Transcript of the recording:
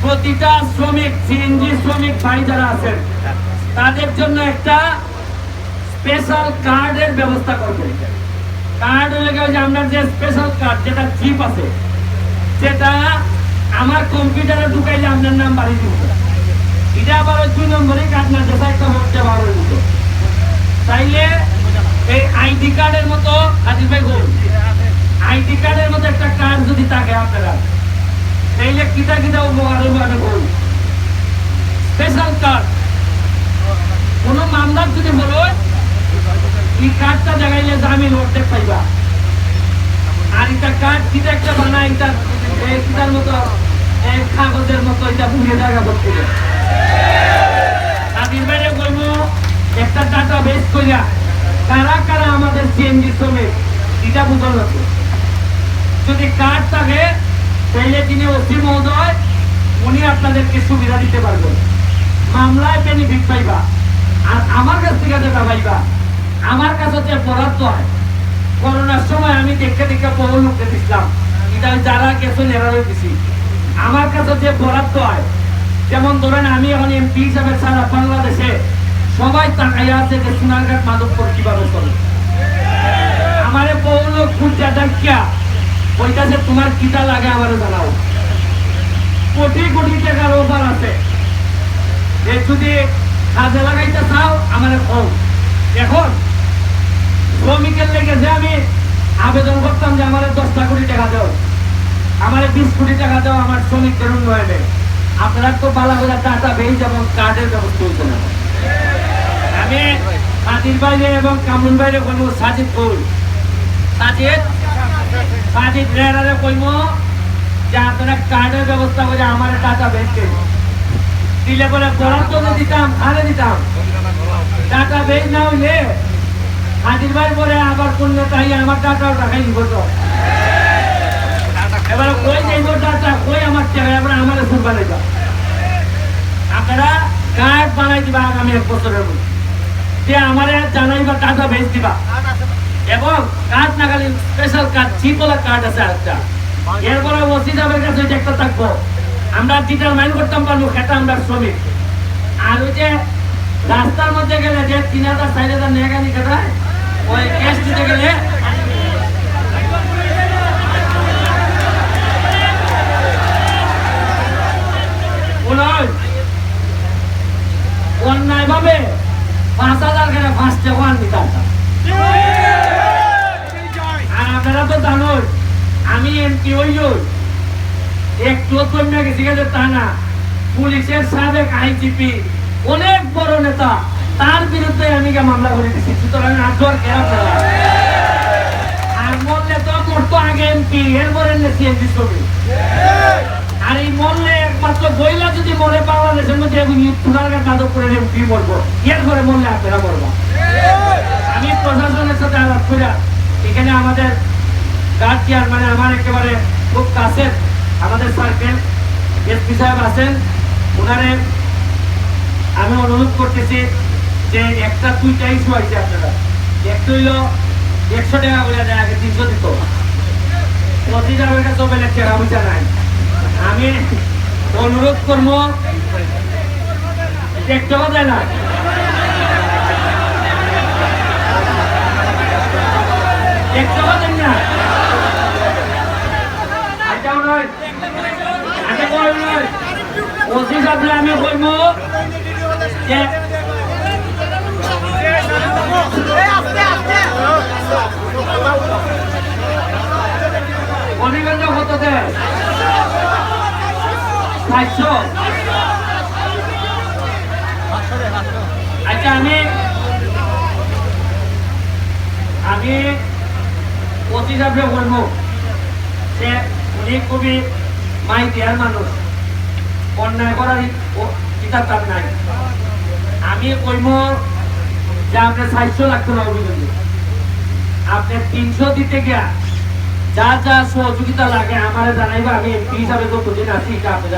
প্রতিটা শ্রমিক, সিএনজি শ্রমিক ভাই যারা আছেন তাদের জন্য একটা স্পেশাল কার্ডের ব্যবস্থা করবেন। কার্ড হলে যে আমরা যে স্পেশাল কার্ড যেটা চিপ আছে, সেটা আমার কম্পিউটারে ঢুকাইলে আপনার নাম বাড়ি দিব। এটা আবার 2 নম্বরই কার্ড না, যেটা একটা হচ্ছে 12 দিত। তাইলে এই আইডি কার্ডের মতো আজিজ ভাই গোল, আইডি কার্ডের মতো একটা কার্ড যদি থাকে আপনারা, তাইলে কিটা কিটা উপকার হইব আমি বল। স্পেশাল কার্ড কোন মামলার যদি বলো এই কার্ডটা দেখাইলে জামিন অর্ধেক পাইবা। আর এটা কার্ড কিটা একটা বানায়, এটার মতো কাগজের মতো এটা বুঝে জায়গা করতে তাদের বাইরে বলবো একটা ডাটা বেস করিয়া কারা কারা আমাদের সিএনজি শ্রমিক এটা বুঝল আছে। যদি কার্ড থাকে তাহলে তিনি ওসি মহোদয় উনি আপনাদেরকে সুবিধা দিতে পারবেন, মামলায় বেনিফিট পাইবা। আর আমার কাছ থেকে যেটা পাইবা, আমার কাছে যে বরাদ্দ হয়, করোনার সময় আমি দেখে দেখে বহু লোককে দিচ্ছিলাম, এটা যারা গেছেন এরারও দিছি। আমার কাছে যে বরাদ্দ হয়, যেমন ধরেন আমি এখন এমপি হিসাবে সারা বাংলাদেশে সবাই তাকাইয়া আছে যে সোনারঘাট মাধবপুর কিভাবে চলে। আমার বহু লোক খুঁজছে দেখিয়া ওইটা যে তোমার কিটা লাগে আমার জানাও। কোটি কোটি টাকার অফার আছে, যদি কাজে লাগাইতে চাও আমার কম। এখন শ্রমিকের লেগে যে আমি আবেদন করতাম যে আমার 10 কোটি টাকা দাও, আমার 20 কোটি টাকা দাও আমার শ্রমিকদের উন্নয়নে, আপনারা তো বালা বালা টাকা বেজ এবং কার্ডের ব্যবস্থা হয়েছে না। আমি সাজিদ বাইরে এবং কামরুন বাইরে বলবো, সাজিদ কই সাজিদ রেয়ারে কইব যে আপনারা কার্ডের ব্যবস্থা করে আমার টাকা বেজ দিলে বলে বরাদ্দ দিতাম, আরে দিতাম টাকা বেজ না হইলে সাজিদ ভাই বলে আবার কোন তাই আমার টাকাও রাখাই দিব। তো এবার কই যাইব টাকা, কই আমার টাকা, এবার আমার সুর বানাই দাও। আপনারা কার্ড বানাই দিবা আগামী 1 বছরের মধ্যে, যে আমার জানাইবা টাকা বেচ দিবা। এবং কার্ড না খালি স্পেশাল কার্ড, চিপলা কার্ড আছে একটা, এরপরে ওসি সাহেবের কাছে একটা থাকবো, আমরা ডিটারমাইন করতাম পারবো সেটা আমরা শ্রমিক। আর ওই যে রাস্তার মধ্যে গেলে যে 3000 4000 নেগানি কাটায়, ওই ক্যাশ দিতে গেলে অন্যায় ভাবে 5000 করে ফার্স্টে ওয়ান দিতে। আর আপনারা তো জানোই আমি এমপি হইও একটু কমে গেছি, গেছে তা না। পুলিশের সাবেক আইজিপি অনেক বড় নেতা, তার বিরুদ্ধে আমি মামলা করে দিচ্ছি। সুতরাং আজর খেয়াল আর মরলে তো মরতো আগে এমপি, এরপরে সিএনজি ছবি। আর এই মরলে একমাত্র বইলা যদি মরে বাংলাদেশের মধ্যে নাটক করে এমপি মরবো, এরপরে মরলে আপনারা মরবো। আমি প্রশাসনের সাথে আলাপ করে এখানে আমাদের গার্ড চেয়ারম্যান আমার একেবারে খুব কাছের আমাদের সার্কেল এসপি সাহেব আছেন, ওনারে আমি অনুরোধ করতেছি যে একটা 2টা ইস্যু আছে আপনারা। একটা হইল 100 টাকা করে দেয়, আগে 300 দিত। 25 কাছে বেলে টাকা পয়সা নাই। আমি অনুরোধ করবো, একটা কথা না একটা কথা না আচ্ছাও নয়, আচ্ছা কই নয় ওসি সাহেব আমি কইবো যে অনিগঞ্জ কত দেয় 500। আচ্ছা আমি ওসি সাহেবকে বলবো যে উনি খুবই মাই দেয়ার মানুষ, অন্যায় করার কিতাব তার নাই। আমি কইব যে আপনার 400 লাগতো না অভিযোগে, আপনি 300 দিতে গিয়া যা যা সহযোগিতা লাগে আমার জানাইবা। আমি এমপি হিসাবে তো বুঝে আছি।